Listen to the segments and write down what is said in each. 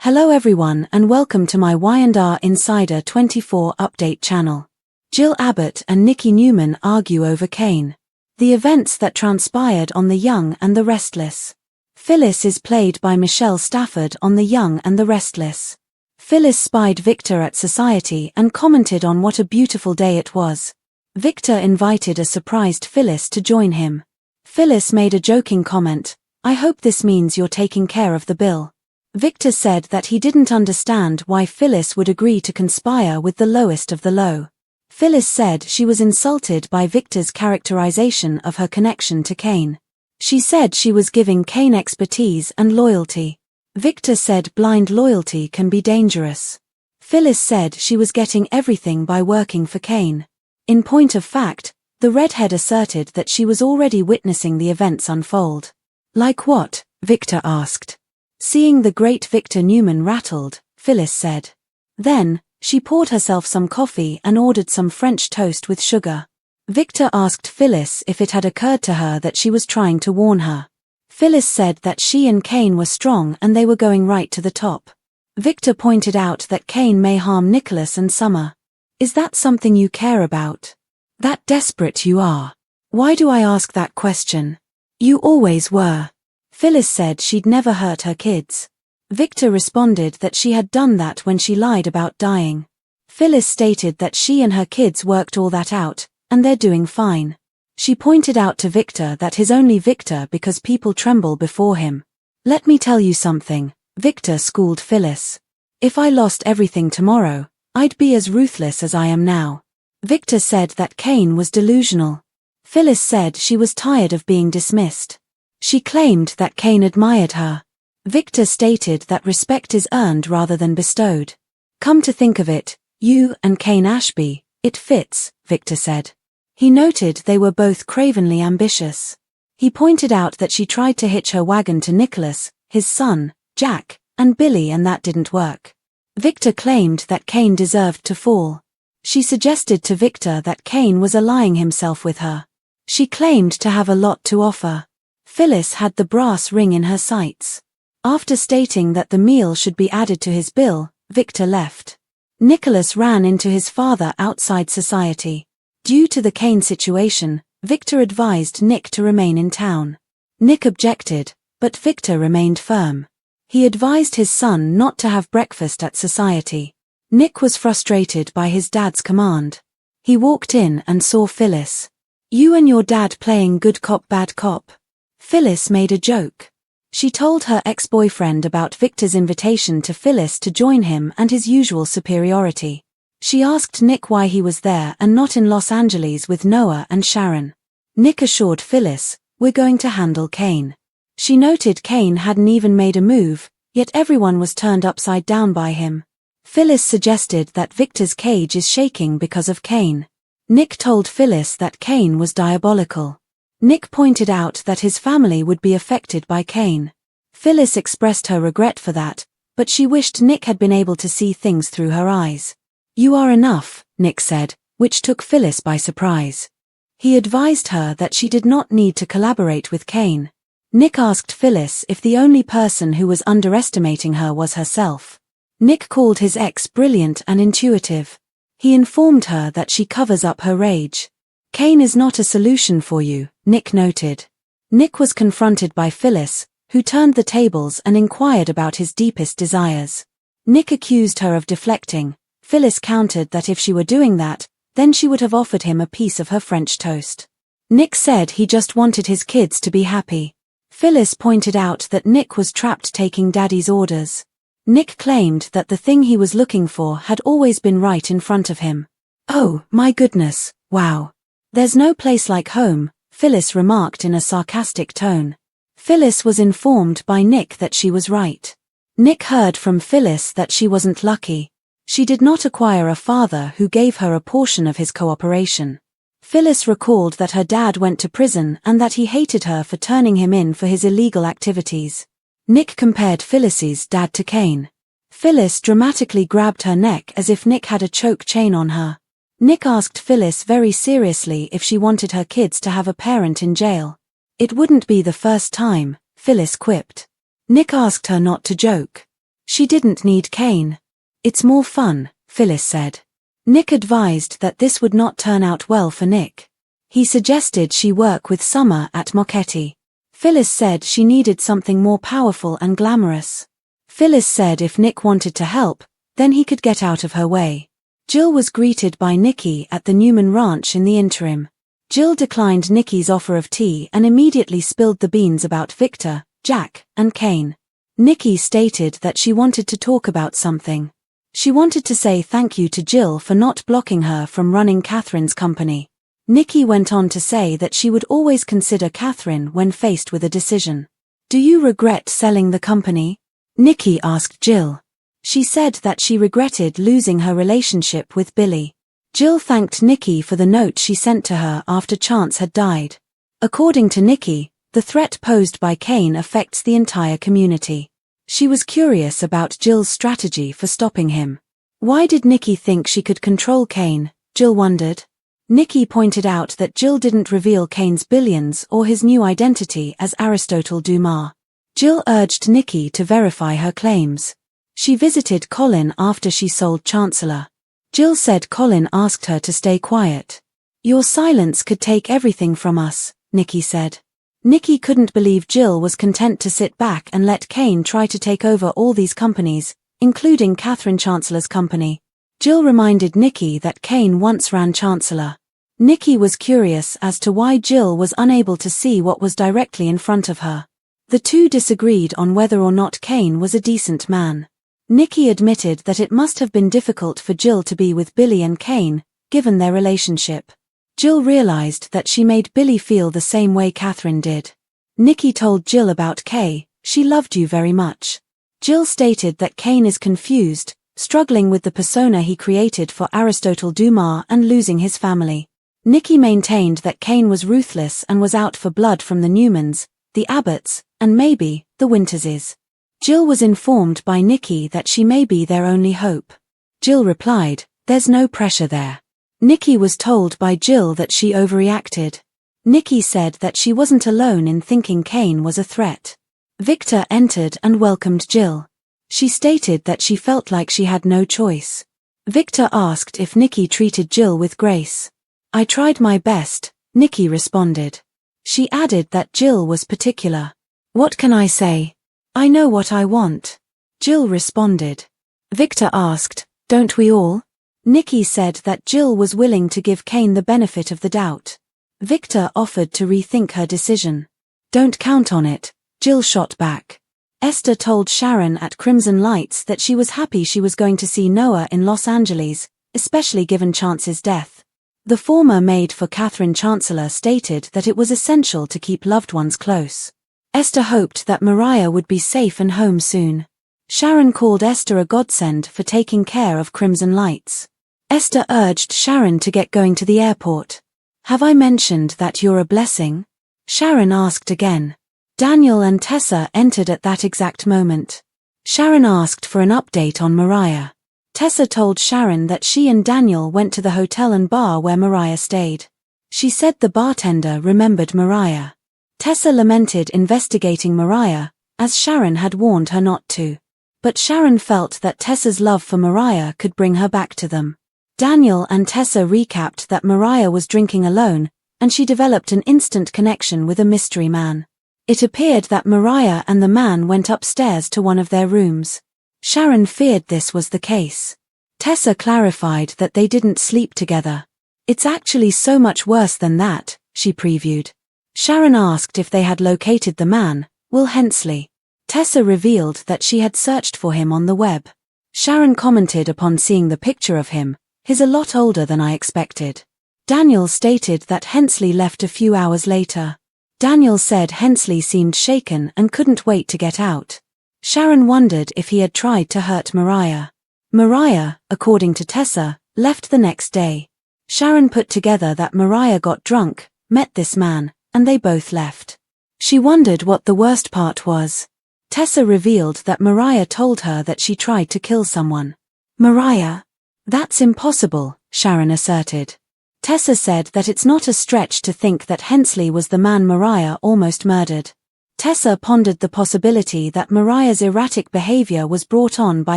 Hello everyone and welcome to my Y&R Insider 24 update channel. Jill Abbott and Nikki Newman argue over Kane. The events that transpired on The Young and the Restless. Phyllis is played by Michelle Stafford on The Young and the Restless. Phyllis spied Victor at society and commented on what a beautiful day it was. Victor invited a surprised Phyllis to join him. Phyllis made a joking comment, "I hope this means you're taking care of the bill." Victor said that he didn't understand why Phyllis would agree to conspire with the lowest of the low. Phyllis said she was insulted by Victor's characterization of her connection to Kane. She said she was giving Kane expertise and loyalty. Victor said blind loyalty can be dangerous. Phyllis said she was getting everything by working for Kane. In point of fact, the redhead asserted that she was already witnessing the events unfold. "Like what?" Victor asked. "Seeing the great Victor Newman rattled," Phyllis said. Then, she poured herself some coffee and ordered some French toast with sugar. Victor asked Phyllis if it had occurred to her that she was trying to warn her. Phyllis said that she and Kane were strong and they were going right to the top. Victor pointed out that Kane may harm Nicholas and Summer. "Is that something you care about? That desperate you are." "Why do I ask that question? You always were." Phyllis said she'd never hurt her kids. Victor responded that she had done that when she lied about dying. Phyllis stated that she and her kids worked all that out, and they're doing fine. She pointed out to Victor that he's only Victor because people tremble before him. "Let me tell you something," Victor schooled Phyllis. "If I lost everything tomorrow, I'd be as ruthless as I am now." Victor said that Kane was delusional. Phyllis said she was tired of being dismissed. She claimed that Kane admired her. Victor stated that respect is earned rather than bestowed. "Come to think of it, you and Kane Ashby, it fits," Victor said. He noted they were both cravenly ambitious. He pointed out that she tried to hitch her wagon to Nicholas, his son, Jack, and Billy, and that didn't work. Victor claimed that Kane deserved to fall. She suggested to Victor that Kane was allying himself with her. She claimed to have a lot to offer. Phyllis had the brass ring in her sights. After stating that the meal should be added to his bill, Victor left. Nicholas ran into his father outside society. Due to the Kane situation, Victor advised Nick to remain in town. Nick objected, but Victor remained firm. He advised his son not to have breakfast at society. Nick was frustrated by his dad's command. He walked in and saw Phyllis. "You and your dad playing good cop bad cop." Phyllis made a joke. She told her ex-boyfriend about Victor's invitation to Phyllis to join him and his usual superiority. She asked Nick why he was there and not in Los Angeles with Noah and Sharon. Nick assured Phyllis, "We're going to handle Kane." She noted Kane hadn't even made a move, yet everyone was turned upside down by him. Phyllis suggested that Victor's cage is shaking because of Kane. Nick told Phyllis that Kane was diabolical. Nick pointed out that his family would be affected by Kane. Phyllis expressed her regret for that, but she wished Nick had been able to see things through her eyes. "You are enough," Nick said, which took Phyllis by surprise. He advised her that she did not need to collaborate with Kane. Nick asked Phyllis if the only person who was underestimating her was herself. Nick called his ex brilliant and intuitive. He informed her that she covers up her rage. "Kane is not a solution for you," Nick noted. Nick was confronted by Phyllis, who turned the tables and inquired about his deepest desires. Nick accused her of deflecting. Phyllis countered that if she were doing that, then she would have offered him a piece of her French toast. Nick said he just wanted his kids to be happy. Phyllis pointed out that Nick was trapped taking daddy's orders. Nick claimed that the thing he was looking for had always been right in front of him. "Oh, my goodness, wow. There's no place like home," Phyllis remarked in a sarcastic tone. Phyllis was informed by Nick that she was right. Nick heard from Phyllis that she wasn't lucky. She did not acquire a father who gave her a portion of his cooperation. Phyllis recalled that her dad went to prison and that he hated her for turning him in for his illegal activities. Nick compared Phyllis's dad to Kane. Phyllis dramatically grabbed her neck as if Nick had a choke chain on her. Nick asked Phyllis very seriously if she wanted her kids to have a parent in jail. "It wouldn't be the first time," Phyllis quipped. Nick asked her not to joke. She didn't need Kane. It's more fun, Phyllis said. Nick advised that this would not turn out well for Nick. He suggested she work with Summer at Mochetti. Phyllis said she needed something more powerful and glamorous. Phyllis said if Nick wanted to help, then he could get out of her way. Jill was greeted by Nikki at the Newman ranch in the interim. Jill declined Nikki's offer of tea and immediately spilled the beans about Victor, Jack, and Kane. Nikki stated that she wanted to talk about something. She wanted to say thank you to Jill for not blocking her from running Catherine's company. Nikki went on to say that she would always consider Catherine when faced with a decision. Do you regret selling the company? Nikki asked Jill. She said that she regretted losing her relationship with Billy. Jill thanked Nikki for the note she sent to her after Chance had died. According to Nikki, the threat posed by Kane affects the entire community. She was curious about Jill's strategy for stopping him. Why did Nikki think she could control Kane? Jill wondered. Nikki pointed out that Jill didn't reveal Kane's billions or his new identity as Aristotle Dumas. Jill urged Nikki to verify her claims. She visited Colin after she sold Chancellor. Jill said Colin asked her to stay quiet. Your silence could take everything from us, Nikki said. Nikki couldn't believe Jill was content to sit back and let Kane try to take over all these companies, including Catherine Chancellor's company. Jill reminded Nikki that Kane once ran Chancellor. Nikki was curious as to why Jill was unable to see what was directly in front of her. The two disagreed on whether or not Kane was a decent man. Nikki admitted that it must have been difficult for Jill to be with Billy and Kane, given their relationship. Jill realized that she made Billy feel the same way Catherine did. Nikki told Jill about Kay, she loved you very much. Jill stated that Kane is confused, struggling with the persona he created for Aristotle Dumas and losing his family. Nikki maintained that Kane was ruthless and was out for blood from the Newmans, the Abbotts, and maybe, the Winterses. Jill was informed by Nikki that she may be their only hope. Jill replied, there's no pressure there. Nikki was told by Jill that she overreacted. Nikki said that she wasn't alone in thinking Kane was a threat. Victor entered and welcomed Jill. She stated that she felt like she had no choice. Victor asked if Nikki treated Jill with grace. I tried my best, Nikki responded. She added that Jill was particular. What can I say? I know what I want. Jill responded. Victor asked, don't we all? Nikki said that Jill was willing to give Kane the benefit of the doubt. Victor offered to rethink her decision. Don't count on it, Jill shot back. Esther told Sharon at Crimson Lights that she was happy she was going to see Noah in Los Angeles, especially given Chance's death. The former maid for Catherine Chancellor stated that it was essential to keep loved ones close. Esther hoped that Mariah would be safe and home soon. Sharon called Esther a godsend for taking care of Crimson Lights. Esther urged Sharon to get going to the airport. Have I mentioned that you're a blessing? Sharon asked again. Daniel and Tessa entered at that exact moment. Sharon asked for an update on Mariah. Tessa told Sharon that she and Daniel went to the hotel and bar where Mariah stayed. She said the bartender remembered Mariah. Tessa lamented investigating Mariah, as Sharon had warned her not to. But Sharon felt that Tessa's love for Mariah could bring her back to them. Daniel and Tessa recapped that Mariah was drinking alone, and she developed an instant connection with a mystery man. It appeared that Mariah and the man went upstairs to one of their rooms. Sharon feared this was the case. Tessa clarified that they didn't sleep together. It's actually so much worse than that, she previewed. Sharon asked if they had located the man, Will Hensley. Tessa revealed that she had searched for him on the web. Sharon commented upon seeing the picture of him, he's a lot older than I expected. Daniel stated that Hensley left a few hours later. Daniel said Hensley seemed shaken and couldn't wait to get out. Sharon wondered if he had tried to hurt Mariah. Mariah, according to Tessa, left the next day. Sharon put together that Mariah got drunk, met this man, and they both left. She wondered what the worst part was. Tessa revealed that Mariah told her that she tried to kill someone. Mariah? That's impossible, Sharon asserted. Tessa said that it's not a stretch to think that Hensley was the man Mariah almost murdered. Tessa pondered the possibility that Mariah's erratic behavior was brought on by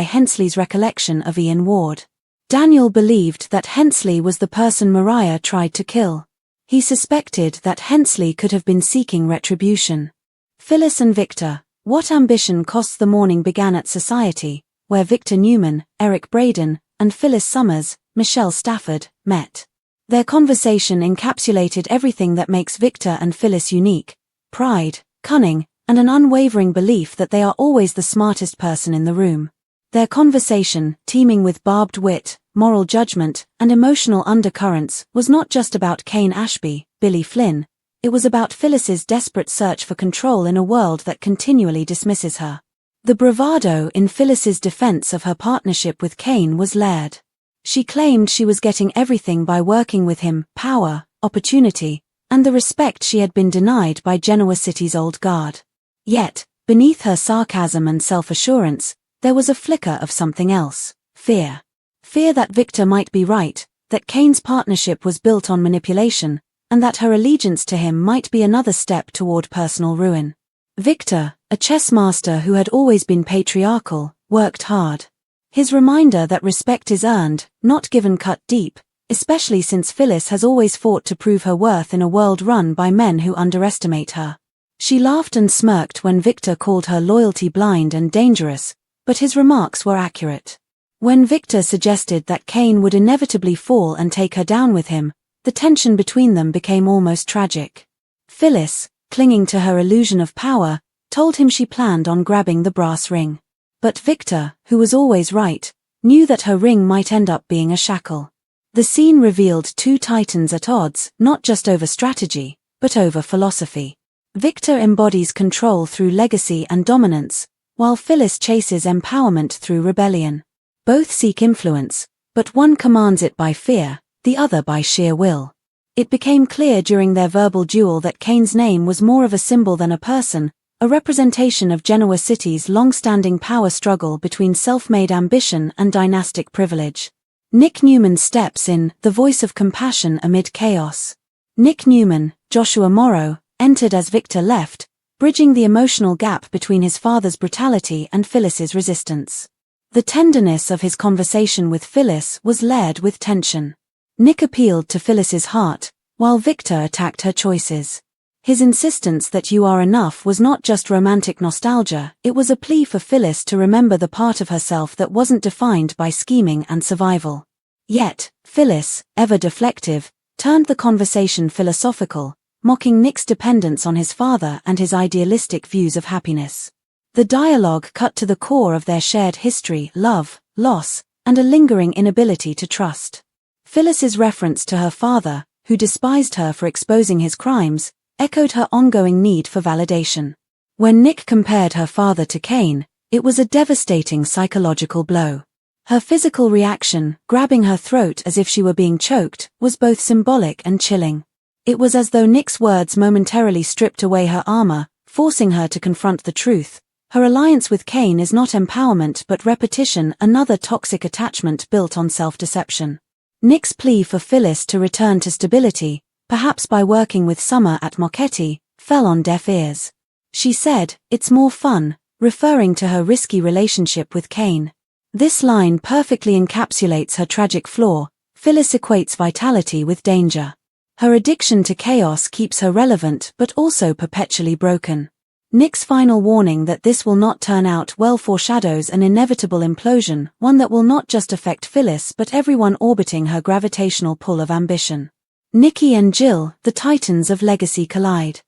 Hensley's recollection of Ian Ward. Daniel believed that Hensley was the person Mariah tried to kill. He suspected that Hensley could have been seeking retribution. Phyllis and Victor. What ambition costs? The morning began at Society, where Victor Newman, Eric Braden, and Phyllis Summers, Michelle Stafford, met. Their conversation encapsulated everything that makes Victor and Phyllis unique: pride, cunning, and an unwavering belief that they are always the smartest person in the room. Their conversation, teeming with barbed wit, moral judgment, and emotional undercurrents, was not just about Kane Ashby, Billy Flynn. It was about Phyllis's desperate search for control in a world that continually dismisses her. The bravado in Phyllis's defense of her partnership with Kane was layered. She claimed she was getting everything by working with him: power, opportunity, and the respect she had been denied by Genoa City's old guard. Yet, beneath her sarcasm and self-assurance, there was a flicker of something else: fear. Fear that Victor might be right, that Kane's partnership was built on manipulation, and that her allegiance to him might be another step toward personal ruin. Victor, a chess master who had always been patriarchal, worked hard. His reminder that respect is earned, not given, cut deep, especially since Phyllis has always fought to prove her worth in a world run by men who underestimate her. She laughed and smirked when Victor called her loyalty blind and dangerous, but his remarks were accurate. When Victor suggested that Kane would inevitably fall and take her down with him, the tension between them became almost tragic. Phyllis, clinging to her illusion of power, told him she planned on grabbing the brass ring. But Victor, who was always right, knew that her ring might end up being a shackle. The scene revealed two titans at odds, not just over strategy, but over philosophy. Victor embodies control through legacy and dominance, while Phyllis chases empowerment through rebellion. Both seek influence, but one commands it by fear, the other by sheer will. It became clear during their verbal duel that Kane's name was more of a symbol than a person, a representation of Genoa City's long-standing power struggle between self-made ambition and dynastic privilege. Nick Newman steps in, the voice of compassion amid chaos. Nick Newman, Joshua Morrow, entered as Victor left, bridging the emotional gap between his father's brutality and Phyllis's resistance. The tenderness of his conversation with Phyllis was layered with tension. Nick appealed to Phyllis's heart, while Victor attacked her choices. His insistence that you are enough was not just romantic nostalgia, it was a plea for Phyllis to remember the part of herself that wasn't defined by scheming and survival. Yet, Phyllis, ever deflective, turned the conversation philosophical, mocking Nick's dependence on his father and his idealistic views of happiness. The dialogue cut to the core of their shared history: love, loss, and a lingering inability to trust. Phyllis's reference to her father, who despised her for exposing his crimes, echoed her ongoing need for validation. When Nick compared her father to Kane, it was a devastating psychological blow. Her physical reaction, grabbing her throat as if she were being choked, was both symbolic and chilling. It was as though Nick's words momentarily stripped away her armor, forcing her to confront the truth. Her alliance with Kane is not empowerment but repetition, another toxic attachment built on self-deception. Nick's plea for Phyllis to return to stability, perhaps by working with Summer at Marchetti, fell on deaf ears. She said, "It's more fun," referring to her risky relationship with Kane. This line perfectly encapsulates her tragic flaw. Phyllis equates vitality with danger. Her addiction to chaos keeps her relevant but also perpetually broken. Nick's final warning that this will not turn out well foreshadows an inevitable implosion, one that will not just affect Phyllis but everyone orbiting her gravitational pull of ambition. Nikki and Jill, the titans of legacy, collide.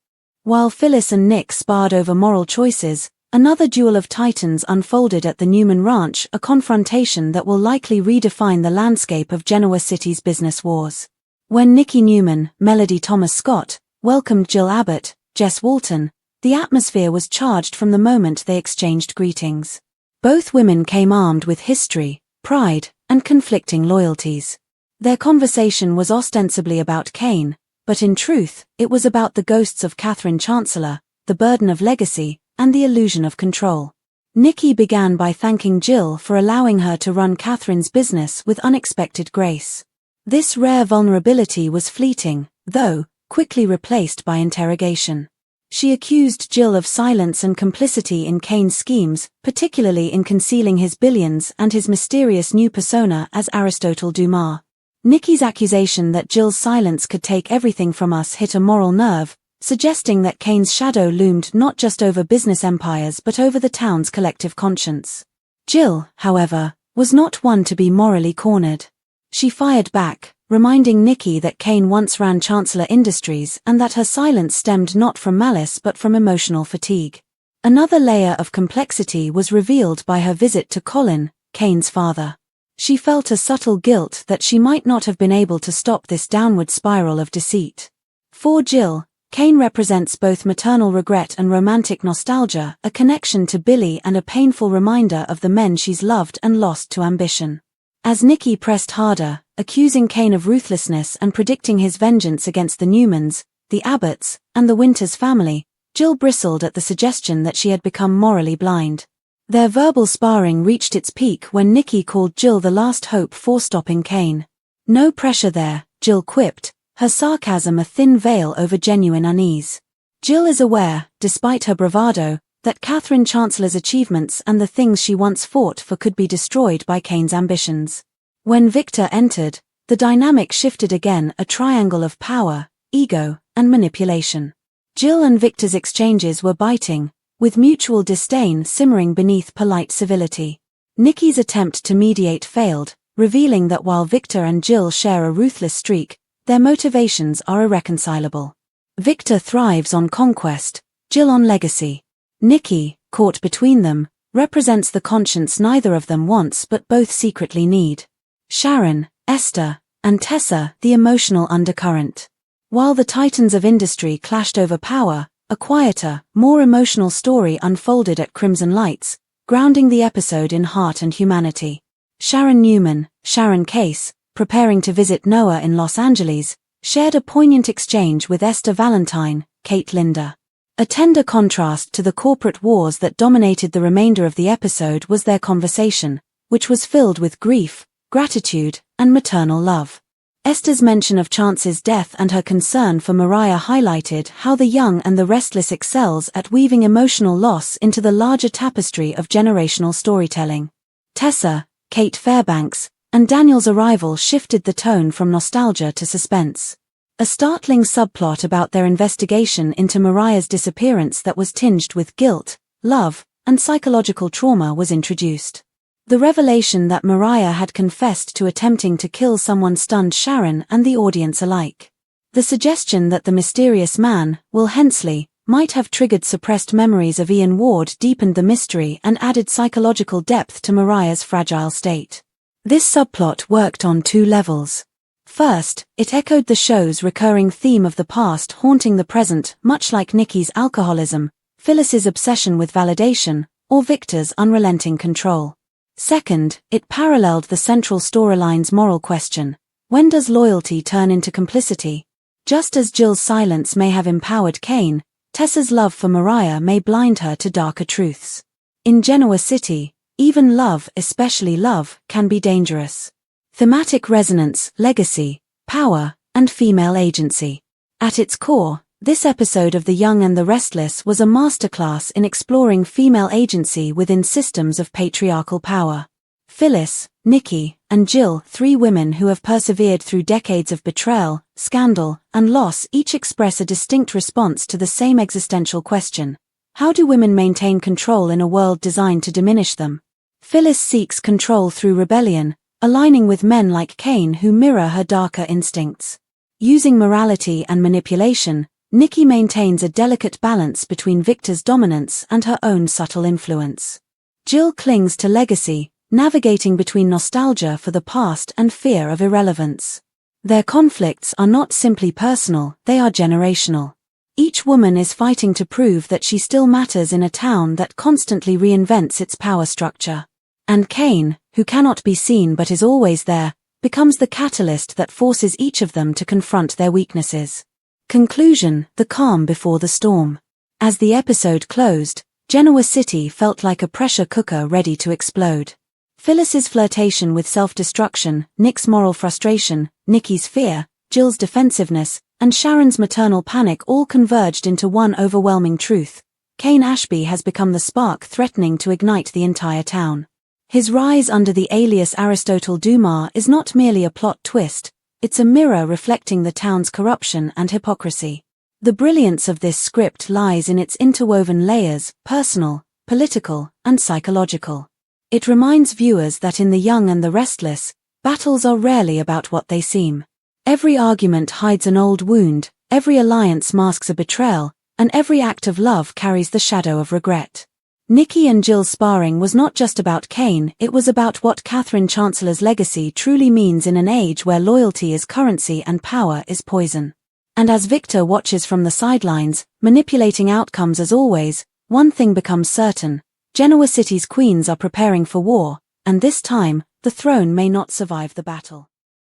While Phyllis and Nick sparred over moral choices, another duel of titans unfolded at the Newman Ranch, a confrontation that will likely redefine the landscape of Genoa City's business wars. When Nikki Newman, Melody Thomas Scott, welcomed Jill Abbott, Jess Walton, the atmosphere was charged from the moment they exchanged greetings. Both women came armed with history, pride, and conflicting loyalties. Their conversation was ostensibly about Kane, but in truth, it was about the ghosts of Catherine Chancellor, the burden of legacy, and the illusion of control. Nikki began by thanking Jill for allowing her to run Catherine's business with unexpected grace. This rare vulnerability was fleeting, though quickly replaced by interrogation. She accused Jill of silence and complicity in Kane's schemes, particularly in concealing his billions and his mysterious new persona as Aristotle Dumas. Nikki's accusation that Jill's silence could take everything from us hit a moral nerve, suggesting that Kane's shadow loomed not just over business empires but over the town's collective conscience. Jill, however, was not one to be morally cornered. She fired back, reminding Nikki that Kane once ran Chancellor Industries and that her silence stemmed not from malice but from emotional fatigue. Another layer of complexity was revealed by her visit to Colin, Kane's father. She felt a subtle guilt that she might not have been able to stop this downward spiral of deceit. For Jill, Kane represents both maternal regret and romantic nostalgia, a connection to Billy and a painful reminder of the men she's loved and lost to ambition. As Nikki pressed harder, accusing Kane of ruthlessness and predicting his vengeance against the Newmans, the Abbotts, and the Winters family, Jill bristled at the suggestion that she had become morally blind. Their verbal sparring reached its peak when Nikki called Jill the last hope for stopping Kane. "No pressure there," Jill quipped, her sarcasm a thin veil over genuine unease. Jill is aware, despite her bravado, that Catherine Chancellor's achievements and the things she once fought for could be destroyed by Kane's ambitions. When Victor entered, the dynamic shifted again, a triangle of power, ego, and manipulation. Jill and Victor's exchanges were biting, with mutual disdain simmering beneath polite civility. Nikki's attempt to mediate failed, revealing that while Victor and Jill share a ruthless streak, their motivations are irreconcilable. Victor thrives on conquest, Jill on legacy. Nikki, caught between them, represents the conscience neither of them wants but both secretly need. Sharon, Esther, and Tessa, the emotional undercurrent. While the titans of industry clashed over power, a quieter, more emotional story unfolded at Crimson Lights, grounding the episode in heart and humanity. Sharon Newman, Sharon Case, preparing to visit Noah in Los Angeles, shared a poignant exchange with Esther Valentine, Kate Linder. A tender contrast to the corporate wars that dominated the remainder of the episode was their conversation, which was filled with grief, gratitude, and maternal love. Esther's mention of Chance's death and her concern for Mariah highlighted how the young and the restless excels at weaving emotional loss into the larger tapestry of generational storytelling. Tessa, Kate Fairbanks, and Daniel's arrival shifted the tone from nostalgia to suspense. A startling subplot about their investigation into Mariah's disappearance that was tinged with guilt, love, and psychological trauma was introduced. The revelation that Mariah had confessed to attempting to kill someone stunned Sharon and the audience alike. The suggestion that the mysterious man, Will Hensley, might have triggered suppressed memories of Ian Ward deepened the mystery and added psychological depth to Mariah's fragile state. This subplot worked on two levels. First, it echoed the show's recurring theme of the past haunting the present, much like Nikki's alcoholism, Phyllis's obsession with validation, or Victor's unrelenting control. Second, it paralleled the central storyline's moral question: when does loyalty turn into complicity? Just as Jill's silence may have empowered Kane, Tessa's love for Mariah may blind her to darker truths. In Genoa City, even love, especially love, can be dangerous. Thematic resonance, legacy, power, and female agency. At its core, this episode of The Young and the Restless was a masterclass in exploring female agency within systems of patriarchal power. Phyllis, Nikki, and Jill, three women who have persevered through decades of betrayal, scandal, and loss, each express a distinct response to the same existential question: how do women maintain control in a world designed to diminish them? Phyllis seeks control through rebellion, aligning with men like Kane who mirror her darker instincts. Using morality and manipulation, Nikki maintains a delicate balance between Victor's dominance and her own subtle influence. Jill clings to legacy, navigating between nostalgia for the past and fear of irrelevance. Their conflicts are not simply personal, they are generational. Each woman is fighting to prove that she still matters in a town that constantly reinvents its power structure. And Kane, who cannot be seen but is always there, becomes the catalyst that forces each of them to confront their weaknesses. Conclusion: the calm before the storm. As the episode closed, Genoa City felt like a pressure cooker ready to explode. Phyllis's flirtation with self-destruction, Nick's moral frustration, Nikki's fear, Jill's defensiveness, and Sharon's maternal panic all converged into one overwhelming truth. Cain Ashby has become the spark threatening to ignite the entire town. His rise under the alias Aristotle Dumas is not merely a plot twist, it's a mirror reflecting the town's corruption and hypocrisy. The brilliance of this script lies in its interwoven layers, personal, political, and psychological. It reminds viewers that in The Young and the Restless, battles are rarely about what they seem. Every argument hides an old wound, every alliance masks a betrayal, and every act of love carries the shadow of regret. Nikki and Jill's sparring was not just about Cain, it was about what Catherine Chancellor's legacy truly means in an age where loyalty is currency and power is poison. And as Victor watches from the sidelines, manipulating outcomes as always, one thing becomes certain: Genoa City's queens are preparing for war, and this time, the throne may not survive the battle.